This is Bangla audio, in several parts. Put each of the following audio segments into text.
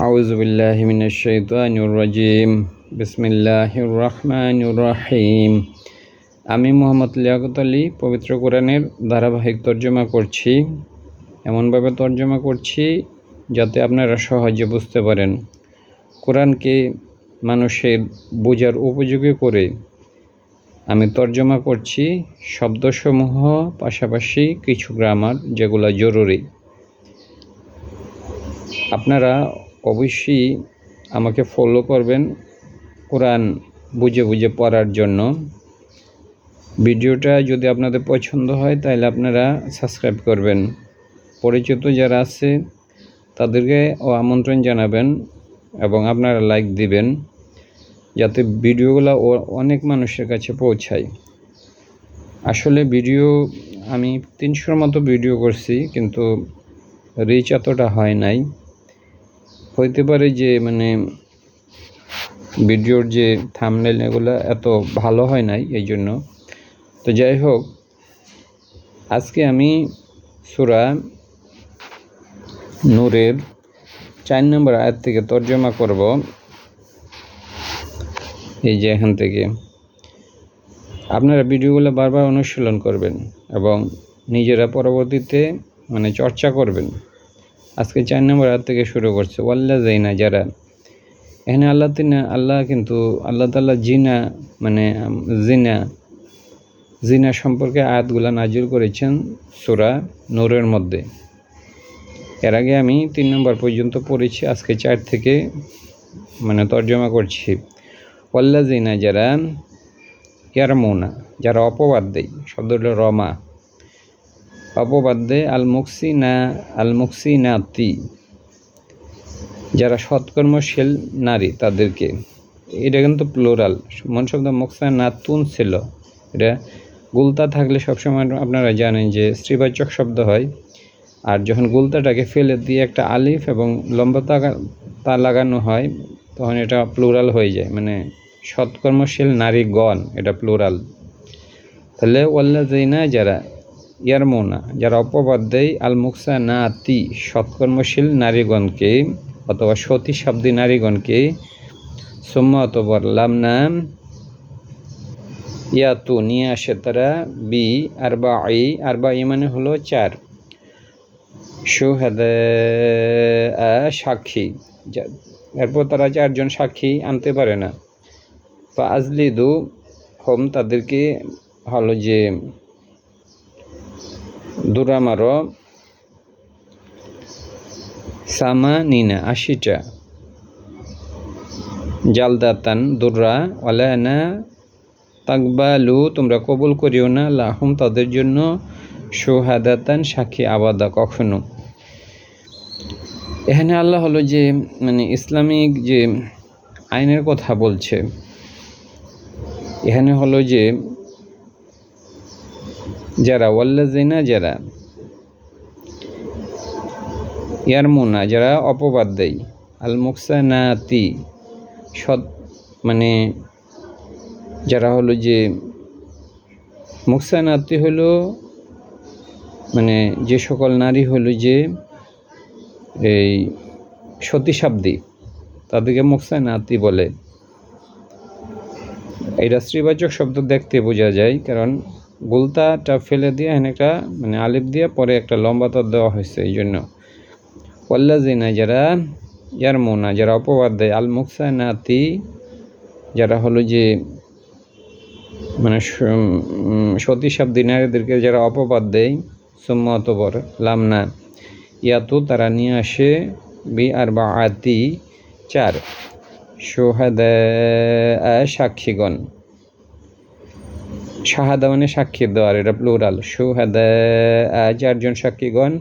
আউযু বিল্লাহি মিনাশ শাইতানির রাজিম। বিসমিল্লাহির রহমানির রহিম। আমি মোহাম্মদ লিয়াকত আলী পবিত্র কোরআনের ধারাবাহিক তর্জমা করছি। এমনভাবে তর্জমা করছি যাতে আপনারা সহজে বুঝতে পারেন। কোরআনকে মানুষের বোঝার উপযোগী করে আমি তর্জমা করছি, শব্দসমূহ পাশাপাশি কিছু গ্রামার যেগুলো জরুরি। আপনারা অবশ্যই আমাকে ফলো করবেন কোরআন বুঝে বুঝে পড়ার জন্য। ভিডিওটা যদি আপনাদের পছন্দ হয় তাহলে আপনারা সাবস্ক্রাইব করবেন। পরিচিত যারা আছে তাদেরকে আমন্ত্রণ জানাবেন এবং আপনারা লাইক দিবেন যাতে ভিডিওগুলো অনেক মানুষের কাছে পৌঁছায়। আসলে ভিডিও আমি 300-র মতো ভিডিও করছি, কিন্তু রিচ এতটা হয় নাই। হইতে পারে যে ভিডিওর যে থাম্বনেল এগুলো এত ভালো হয় নাই, এই জন্য। তো যাই হোক, আজকে আমি সূরা নূরের 4 নম্বর আয়াত থেকে তর্জমা করব। এই যে এখান থেকে আপনারা ভিডিওগুলো বারবার অনুশীলন করবেন এবং নিজেরা পরবর্তীতে চর্চা করবেন। আজকে 4 নম্বর আয়াত থেকে শুরু করছে। ওয়াল্লাযিনা, যারা। এখানে আল্লাহ কিন্তু আল্লাহ তাআলা জিনা সম্পর্কে আয়াতগুলো নাজিল করেছেন সূরা নূরের মধ্যে। এর আগে আমি 3 নম্বর পর্যন্ত পড়েছি, আজকে 4 থেকে তর্জমা করছি। ওয়াল্লাযিনা, যারা। ইয়ারমুনা, যারা অপবাদ দেয়, শব্দটা রমা, অপবাদ দেয়। আল মুহসিনাতি, যারা সৎকর্মশীল নারী তাদেরকে। এটা কিন্তু প্লুরাল, মন শব্দ মুহসিনাতুন ছিল। এটা গুলতা থাকলে সবসময় আপনারা জানেন যে স্ত্রীবাচক শব্দ হয়, আর যখন গুলতাটাকে ফেলে দিয়ে একটা আলিফ এবং লম্বা তা লাগানো হয় তখন এটা প্লুরাল হয়ে যায়, সৎকর্মশীল নারীগণ, এটা প্লুরাল। তাহলে ওয়াল্লাযিনা, যারা। ইয়ারমুনা, যারা অপবাদ দেয়। আল মুহসানাতি, সৎকর্মশীল নারীগণকে অথবা সতী শব্দী নারীগণকে। সুম্মা, অতঃপর। লামনা, ইয়াতু, নিয়ে আসে তারা। বি আরবাই মানে হলো 4। শুহাদা, সাক্ষী। এরপর তারা 4 জন সাক্ষী আনতে পারে না। বা আজলিদু হোম, তাদেরকে হলো যে দুরা মারো। সামানিনা, 80টা। জালদাতান, দুরা। ওয়ালানা তাকবালু, তোমরা কবুল করিও না। লাহুম, তাদের জন্য। শুহাদাতান, সাক্ষী আবাদা, কখনো। এখানে আল্লাহ হলো যে ইসলামিক যে আইনের কথা বলছে। এখানে হলো যে যারা ওয়াল্লাযিনা, যারা। ইয়ারমুনা, যারা অপবাদ দেয়। আল মুহসানাতি, যারা হলো যে মুহসানাতি হলো যে সকল নারী হলো যে এই সতী শব্দী, তাদেরকে মুহসানাতি বলে। এটা স্ত্রীবাচক শব্দ দেখতে বোঝা যায়, কারণ গুলতাটা ফেলে দিয়ে এখানে একটা আলিফ দিয়ে পরে একটা লম্বা তার দেওয়া হয়েছে, এই জন্য। ওয়াল্লাযিনা, যারা। ইয়ারমুনা, যারা অপবাদ দেয়। আল মুহসানাতি, যারা হলো যে সতী শব্দী নারীদেরকে যারা অপবাদ দেয়। সুম্মা, অতঃপর। লামনা, ইয়াতু, তারা নিয়ে আসে। বি আরবাআতি, 4। শুহাদা, সাক্ষীগণ। শাহাদা সাক্ষী দেওয়ার, এটা প্লুরাল। শুহাদা, 4 জন সাক্ষীগণ।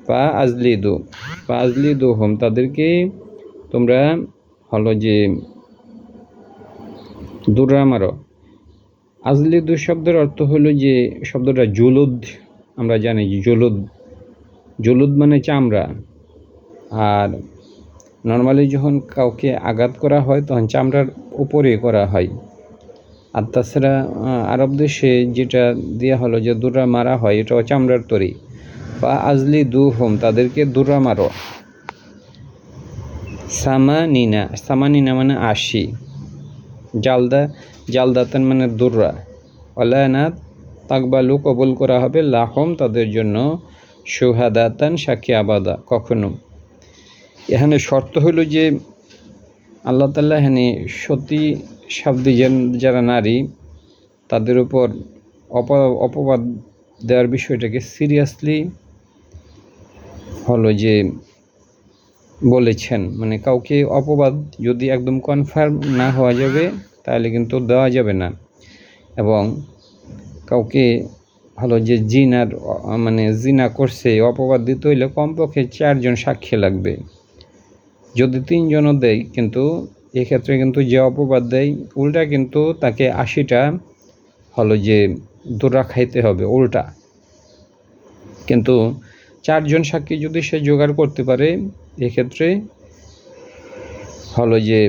পা আজলিদু হোম, তাদেরকে তোমরা হলো যে দুরা মারো। আজলিদু শব্দের অর্থ হলো যে শব্দটা জুলুদ, আমরা জানি যে জুলুদ চামড়া। আর নর্মালি যখন কাউকে আঘাত করা হয় তখন চামড়ার উপরে করা হয়। আর তাছাড়া আরব দেশে যেটা দেওয়া হলো যে দুরা মারা হয়, এটাও চামড়ার তৈরি। বা আজলিদু হোম, তাদেরকে দুরা মারো। সামানিনা মানে 80, জালদাতান মানে দুর্রা, ওয়ালানা তাকবালু কবুল করা হবে, লাহম তাদের জন্য, শুহাদাতান সাক্ষী আবাদা কখনো। এখানে শর্ত হইল যে আল্লাহ তাআলা এখানে সতী সাধ্বী যারা নারী তাদের উপর অপবাদ দেওয়ার বিষয়টাকে সিরিয়াসলি হলো যে বলেছেন, মানে কাউকে অপবাদ যদি একদম কনফার্ম না হওয়া যাবে তাহলে কিন্তু দেওয়া যাবে না। এবং কাউকে হলো যে জিনা করছে অপবাদ দিতে হইলে কমপক্ষে 4 জন সাক্ষী লাগবে। যদি 3 জনও দেয় কিন্তু এক্ষেত্রে কিন্তু যে অপবাদ দেয় উল্টা কিন্তু তাকে 80টা হলো যে দোরা খাইতে হবে উল্টা। কিন্তু 4 জন সাক্ষী যদি সে জোগাড় করতে পারে এক্ষেত্রে হলো যে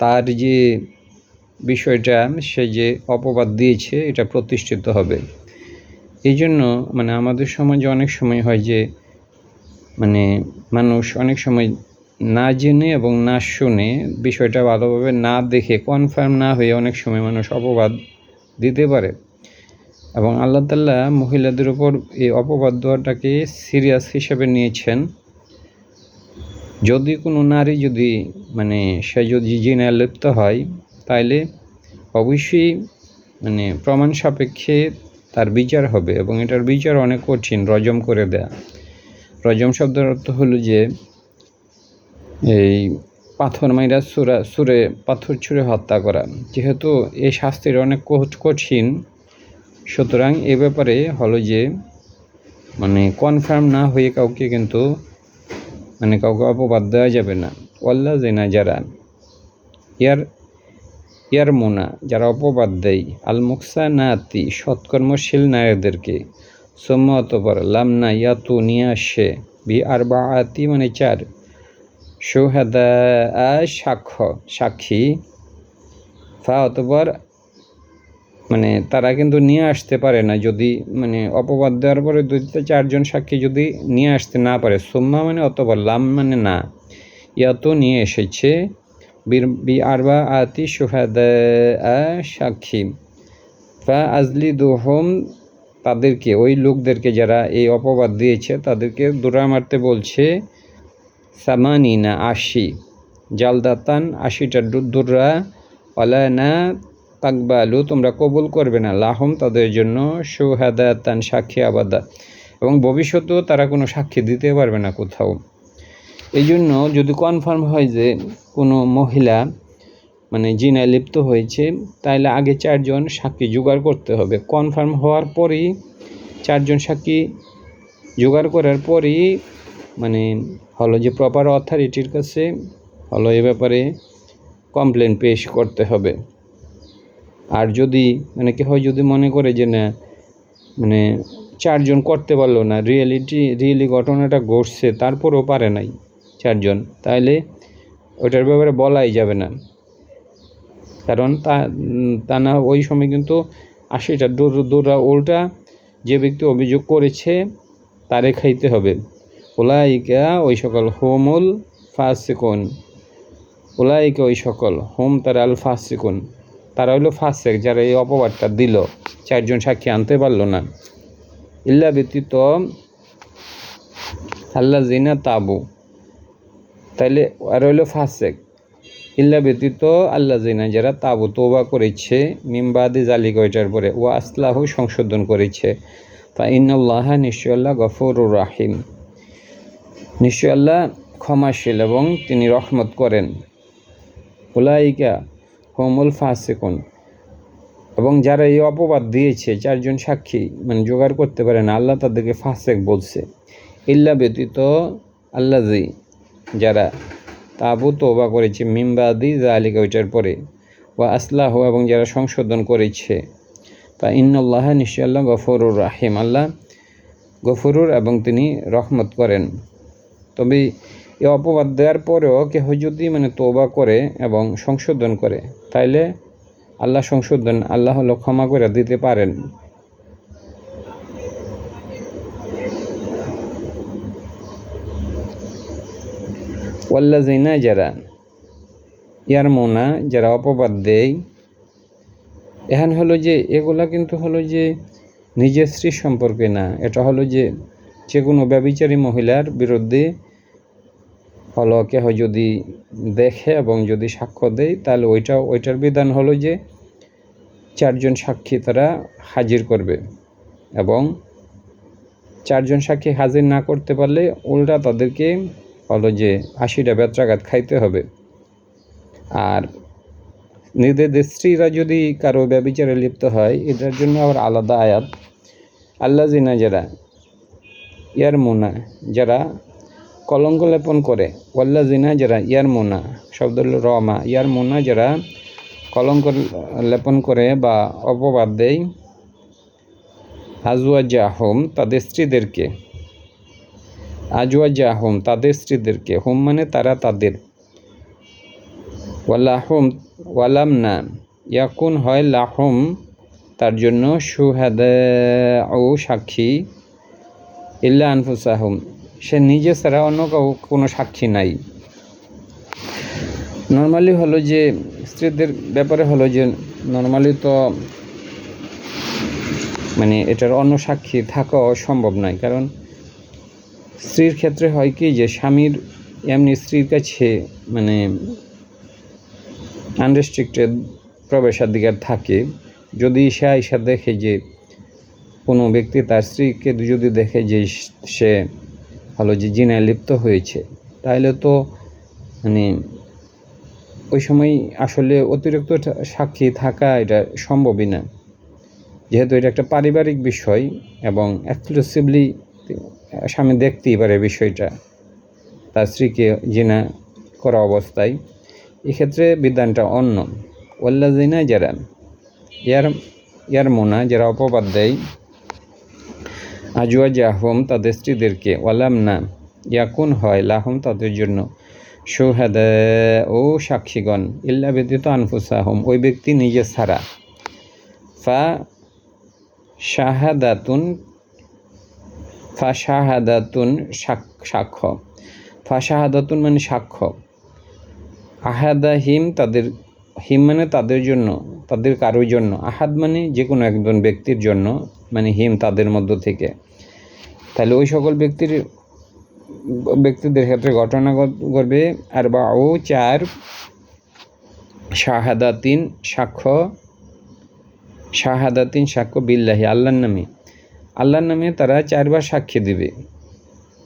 তার যে বিষয়টা সে যে অপবাদ দিয়েছে এটা প্রতিষ্ঠিত হবে। এই জন্য মানে আমাদের সমাজে অনেক সময় হয় যে মানে মানুষ অনেক সময় না জেনে এবং না শুনে বিষয়টা ভালোভাবে না দেখে কনফার্ম না হয়ে অনেক সময় মানুষ অপবাদ দিতে পারে। এবং আল্লাহ তাআলা মহিলাদের উপর এই অপবাদ দেওয়াটাকে সিরিয়াস হিসেবে নিয়েছেন। যদি কোনো নারী যদি মানে সে যদি জিনায় লিপ্ত হয় তাইলে অবশ্যই মানে প্রমাণ সাপেক্ষে তার বিচার হবে, এবং এটার বিচার অনেক কঠিন, রজম করে দেয়া। রজম শব্দের অর্থ হলো যে এই পাথর মাইরা সুরে পাথর ছুঁড়ে হত্যা করা। যেহেতু এই শাস্তির অনেক কঠিন, সুতরাং এ ব্যাপারে হলো যে মানে কনফার্ম না হয়ে কাউকে কিন্তু মানে কাউকে অপবাদ দেওয়া যাবে না। ওয়াল্লা জেনা যারা ইয়ার মোনা যারা অপবাদ দেয়, আল মুকসানাতি সৎকর্মশীল নারীদেরকে, সোম্মা অতপর লামনা ইয়াতু নিয়ে আসে বি আরবাআতি মানে 4 শুহাদা সাক্ষী, ফা অতপর মানে তারা কিন্তু নিয়ে আসতে পারে না যদি মানে অপবাদ দেওয়ার পরে 2-4 জন সাক্ষী যদি নিয়ে আসতে না পারে। সোম্মা মানে অতপর, লাম মানে না, ইয়াতু নিয়ে এসেছে, বি আরবাআতি শুহাদা সাক্ষী, ফা আজলিদুহুম তাদেরকে ওই লোকদেরকে যারা এই অপবাদ দিয়েছে তাদেরকে দোরা মারতে বলছে, সামানিনা 80, জালদাতান 80টা দোরা, ওয়ালানা তাকবালু তোমরা কবুল করবে না, লাহম তাদের জন্য, শুহাদাতান সাক্ষী আবাদা এবং ভবিষ্যতেও তারা কোনো সাক্ষী দিতে পারবে না কোথাও। এই জন্য যদি কনফার্ম হয় যে কোনো মহিলা মানে জিনায় লিপ্ত হয়েছে তাহলে আগে 4 জন সাক্ষী জোগাড় করতে হবে। কনফার্ম হওয়ার পরেই 4 জন সাক্ষী জোগাড় করার পরেই মানে হলো যে প্রপার অথরিটির কাছে হলো এ ব্যাপারে কমপ্লেন পেশ করতে হবে। আর যদি মানে কেউ যদি মনে করে যে না মানে 4 জন করতে পারলো না, রিয়েলি ঘটনাটা ঘটছে তারপরেও পারে নাই 4 জন, তাহলে ওইটার ব্যাপারে বলাই যাবে না। কারণ তা না ওই সময় কিন্তু 80টা দোরা উল্টা যে ব্যক্তি অভিযোগ করেছে তারে খাইতে হবে। উলাইকা ওই সকল হোমুল ফাসিকুন, উলাইকা ওই সকল হোম তারা আল ফাসিকুন তারা হইলো ফাসেক যারা এই অপবাদটা দিল, 4 জন সাক্ষী আনতে পারলো না। ইল্লা ব্যতীত আল্লাযিনা তাবু, তাইলে আর হইলো ফাসেক, ইল্লা ব্যতীত আল্লাযিনা যারা তাবু তওবা করেছে, মিমবাদি জালিকা ওইটার পরে, ওয়া আসলাহু সংশোধন করেছে, ফা ইন্নাল্লাহা নিশ্চয় আল্লাহ গফুরুর রাহিম নিশ্চয় আল্লাহ ক্ষমাশীল এবং তিনি রহমত করেন। উলাইকা হুমুল ফাসিকুন এবং যারা এই অপবাদ দিয়েছে 4 জন সাক্ষী মানে জোগাড় করতে পারে না, আল্লাহ তাদেরকে ফাসেক বলছে। ইল্লা ব্যতীত আল্লাযী যারা তাবু তওবা করেছে, মিমবাদি জালিকা ওইটার পরে, ওয়া আসলাহু এবং যারা সংশোধন করেছে, ফা ইন্নাল্লাহা নিশ্চয় আল্লাহ গফুরুর রাহিম আল্লাহ গফুরুর এবং তিনি রহমত করেন। তবে এই অপবাদ দেওয়ার পরেও কেহ যদি মানে তওবা করে এবং সংশোধন করে তাইলে আল্লাহ হলো ক্ষমা করে দিতে পারেন। ওয়াল্লাযিনা যারা ইয়ারমুনা যারা অপবাদ দেয়, এখন হলো যে এগুলা কিন্তু হলো যে নিজের স্ত্রী সম্পর্কে না, এটা হলো যে কোনো ব্যভিচারী মহিলার বিরুদ্ধে হলো কেহ যদি দেখে এবং যদি সাক্ষ্য দেয়, তাহলে ওইটার বিধান হলো যে 4 জন সাক্ষী তারা হাজির করবে, এবং 4 জন সাক্ষী হাজির না করতে পারলে উল্টা তাদেরকে হলো যে 80টা বেত্রাঘাত খাইতে হবে। আর নিজেদের স্ত্রীরা যদি কারো ব্যভিচারে লিপ্ত হয়, এটার জন্য আবার আলাদা আয়াত, আল্লাযিনা যারা ইয়ারমুনা যারা কলঙ্ক লেপন করে, ওয়াল্লাযিনা যারা ইয়ারমুনা শব্দ হলো রমা, ইয়ারমুনা যারা কলঙ্ক লেপন করে বা অপবাদ দেয়, আজওয়াজাহুম তাদের স্ত্রীদেরকে, আজওয়াজাহুম তাদের স্ত্রীদেরকে, হুম মানে তারা তাদের, ওয়ালাহুম ওয়ালাম না ইয়াকুন হয় লাহুম তার জন্য, শুহাদাউ সাক্ষী, ইল্লা আনফুসাহুম সে নিজে ছাড়া অন্য কোনো সাক্ষী নাই। নর্মালি হলো যে স্ত্রীদের ব্যাপারে হলো যে নর্মালি তো মানে এটার অন্য সাক্ষী থাকাও সম্ভব নয়, কারণ স্ত্রীর ক্ষেত্রে হয় কি যে স্বামীর এমনি স্ত্রীর কাছে মানে আনরেস্ট্রিক্টেড প্রবেশাধিকার থাকে। যদি সে দেখে যে কোনো ব্যক্তি তার স্ত্রীকে যদি দেখে যে সে হলো যে জিনায় লিপ্ত হয়েছে, তাহলে তো মানে ওই সময় আসলে অতিরিক্ত সাক্ষী থাকা এটা সম্ভবই না, যেহেতু এটা একটা পারিবারিক বিষয় এবং এক্সক্লুসিভলি স্বামী দেখতেই পারে বিষয়টা তার স্ত্রীকে জিনা করা অবস্থায়। এক্ষেত্রে বিধানটা অন্য। ওয়াল্লাযিনা যারা ইয়ারমুনা যারা অপবাদ দেয়, আজওয়াজাহুম তাদের স্ত্রীদেরকে, ওয়ালাম না ইয়াকুন হয় লাহুম তাদের জন্য, শুহাদাউ সাক্ষীগণ, ইল্লা ব্যতীত আনফুসাহুম ওই ব্যক্তি নিজে ছাড়া, ফা শাহাদাতুন সাক্ষ্য, ফা শাহাদাতুন মানে সাক্ষ্য, আহাদাহিম তাদের, হিম মানে তাদের জন্য, তাদের কারোর জন্য, আহাদ মানে যে কোনো একজন ব্যক্তির জন্য, মানে হিম তাদের মধ্য থেকে। তাহলে ওই সকল ব্যক্তিদের ক্ষেত্রে ঘটনা ঘটবে আর বা ও 4 শাহাদাতিন সাক্ষ্য বিল্লাহি আল্লাহর নামে তারা 4 বার সাক্ষী দিবে,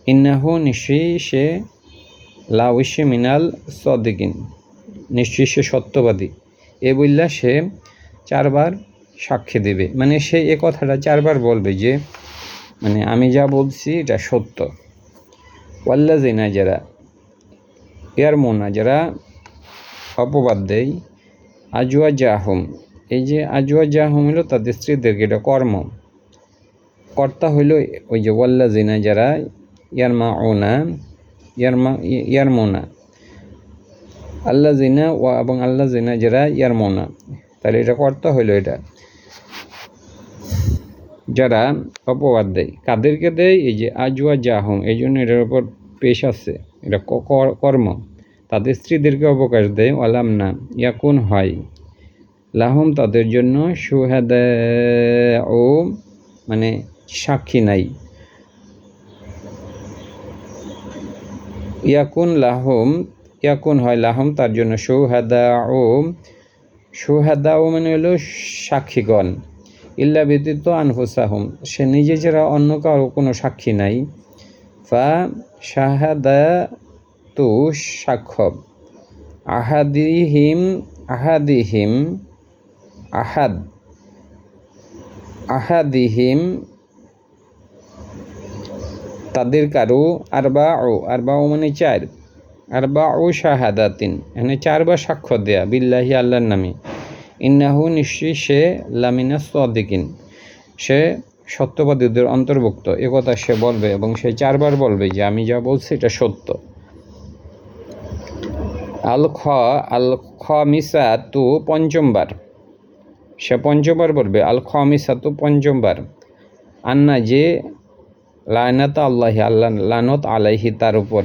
ইন্নাহু নিশ্চয়ই সে লাউশে মিনাল সদিকিন নিশ্চয়ই সে সত্যবাদী, এ বললা সে 4 বার সাক্ষী দিবে, মানে সে এ কথাটা 4 বার বলবে যে মানে আমি যা বলছি এটা সত্য। ওয়াল্লাযিনা যারা ইয়ারমুনা যারা অপবাদ দেয়, আজওয়াজাহুম এই যে আজওয়াজাহুম হলো তাদের স্ত্রীদেরকে, এটা কর্তা হইল ওই যে ওয়াল্লাযিনা যারা ইয়ারমুনা আল্লাযিনা এবং আল্লাযিনা যারা ইয়ারমুনা, তাহলে এটা কর্তা হইল এটা যারা অপবাদ দেয়। কাদেরকে দেয়? এই যে আজওয়াজাহুম, এই জন্য এটার উপর পেশ আছে, এটা কর্ম, তাদের স্ত্রীদেরকে অবকাশ দেয়। ওয়ালাম না ইয়াকুন হয় লাহুম তাদের জন্য, শুহাদাউ মানে সাক্ষী নাই, ইয়াকুন হয় লাহুম তার জন্য, শুহাদাউ মানে হলো সাক্ষীগণ, ইল্লা ব্যতীত আনফুসাহুম সে নিজে ছাড়া অন্য কারো কোনো সাক্ষী নাই, ফা শাহাদাতু সাক্ষ্য, আহাদিহিম তাদের কারো, আরবাউ মানে 4, আরবাউ শাহাদাতিন এখানে 4 বার সাক্ষ্য দেয়া, বিল্লাহি আল্লাহর নামে, ইন্নাহু নিশ্চয়ই সে লামিনা সাদিকিন সে সত্যবাদীদের অন্তর্ভুক্ত, একথা সে বলবে এবং সে 4 বার বলবে যে আমি যা বলছি এটা সত্য। আল খামিসাতু পঞ্চমবার, সে পঞ্চমবার বলবে, আল খামিসাতু পঞ্চমবার, আন্না যে লানাত আল্লাহি আল্লাহ লানত আলাইহি তার উপর,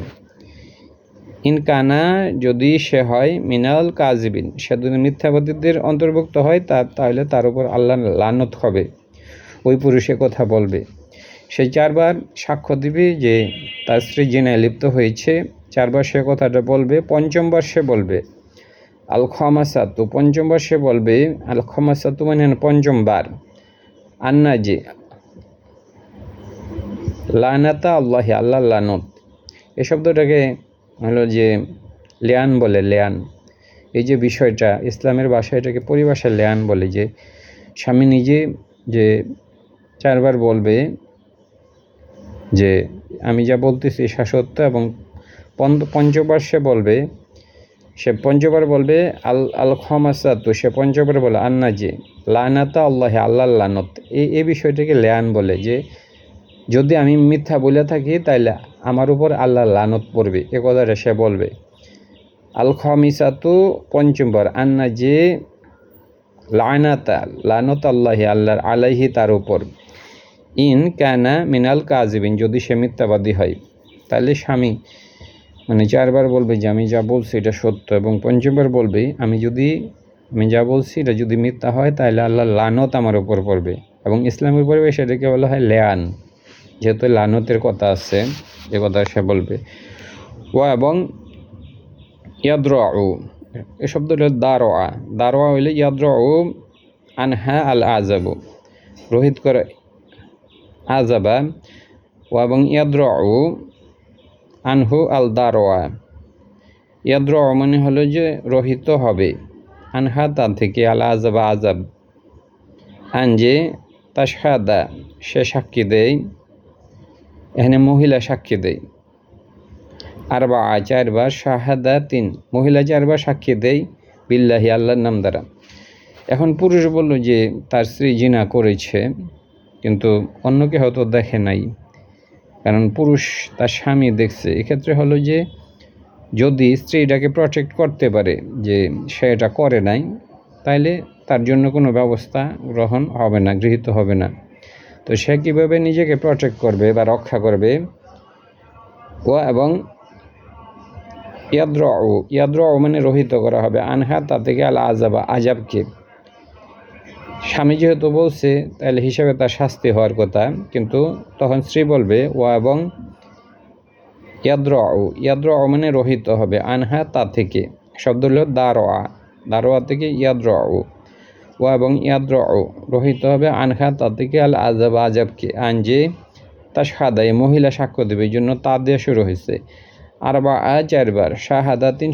ইনকানা যদি সে হয় মিনাল কাজিবিন, সে যদি মিথ্যাবাদীদের অন্তর্ভুক্ত হয় তাহলে তার উপর আল্লাহ লানত হবে, ওই পুরুষে কথা বলবে। সে 4 বার সাক্ষ্য দিবে যে তার স্ত্রী জিনায় লিপ্ত হয়েছে, 4 বার সে কথাটা বলবে। 5ম বার সে বলবে আল খমাসাতু, 5ম বার সে বলবে আল খমাসাতু মানে 5ম বার, আন্না যে লানাতা আল্লাহি, আল্লাহ লানত। এই শব্দটাকে হলো যে লেয়ান বলে, লেয়ান। এই যে বিষয়টা ইসলামের ভাষায় এটাকে পরিভাষায় লেয়ান বলে, যে স্বামী নিজে যে 4 বার বলবে যে আমি যা বলতেছি সে সত্য, এবং 5ম বার সে বলবে, সে 5ম বার বলবে আল খমাসাতু, সে 5ম বার বলে আন্না যে লানাতা আল্লাহি, আল্লাহ লানত। এই বিষয়টাকে লেয়ান বলে, যে যদি আমি মিথ্যা বলে থাকি তাইলে আমার উপর আল্লাহ লানত পড়বে, এ কথাটা সে বলবে। আল খমিসাতু 5ম বার, আন্না যে লানাতা, লানত আল্লাহি, আল্লাহর আলাইহি, তার উপর। ইন কানা মিনাল কাজিবিন, যদি সে মিথ্যাবাদী হয়। তাহলে স্বামী মানে 4 বার বলবে যে আমি যা বলছি এটা সত্য, এবং 5ম বার বলবে আমি যা বলছি এটা যদি মিথ্যা হয় তাহলে আল্লাহ লানত আমার উপর পড়বে। এবং ইসলামের পরিবেশ এটাকে বলা হয় লেয়ান, যেহেতু লানতের কথা আছে, যে কথা সে বলবে। এবং ইয়াদ্রাউ, এই শব্দটা দারোয়া হইলে ইয়াদ্রাউ আনহা আল আজাবু, রোহিত করে আজাবা। এবং ইয়াদ্রাউ আনহু আল দারোয়া, ইয়াদ্রাউ মানে হলো যে রহিত হবে, আনহা তার থেকে, আল আজাবা আজাব। আনজে তাশহাদা, সে সাক্ষী দেয়, এখানে মহিলা সাক্ষী দেয়। 4 বার, শাহাদা 3, মহিলা 4 বার সাক্ষী দেয়, বিল্লাহি, আল্লাহর নাম দ্বারা। এখন পুরুষ বলল যে তার স্ত্রী জিনা করেছে, কিন্তু অন্যকে হয়তো দেখে নাই, কারণ পুরুষ তার স্বামী দেখছে। এক্ষেত্রে হলো যে যদি স্ত্রীটাকে প্রটেক্ট করতে পারে যে সে এটা করে নাই, তাইলে তার জন্য কোনো ব্যবস্থা গ্রহণ হবে না, গৃহীত হবে না। তো সে কীভাবে নিজেকে প্রটেক্ট করবে বা রক্ষা করবে? এবং ইয়াদ্রাউ মানে রহিত করা হবে, আনহা তা থেকে, আল আজাবা, আজাবকে। স্বামী যেহেতু বলছে তাহলে হিসাবে তার শাস্তি হওয়ার কথা, কিন্তু তখন স্ত্রী বলবে এবং ইয়াদ্রাউ মানে রহিত হবে, আনহা তা থেকে। শব্দ হলো দারোয়া থেকে ইয়াদ্রাউ, এবং ইয়াদ্রাউ রহিত হবে, আনহা তা থেকে, আল আজাবা, আজাবকে। আনজে তাশহাদা, মহিলা সাক্ষ্য দেবে, এই জন্য তা দিয়ে শুরু হয়েছে। 4 বার, শাহাদা 3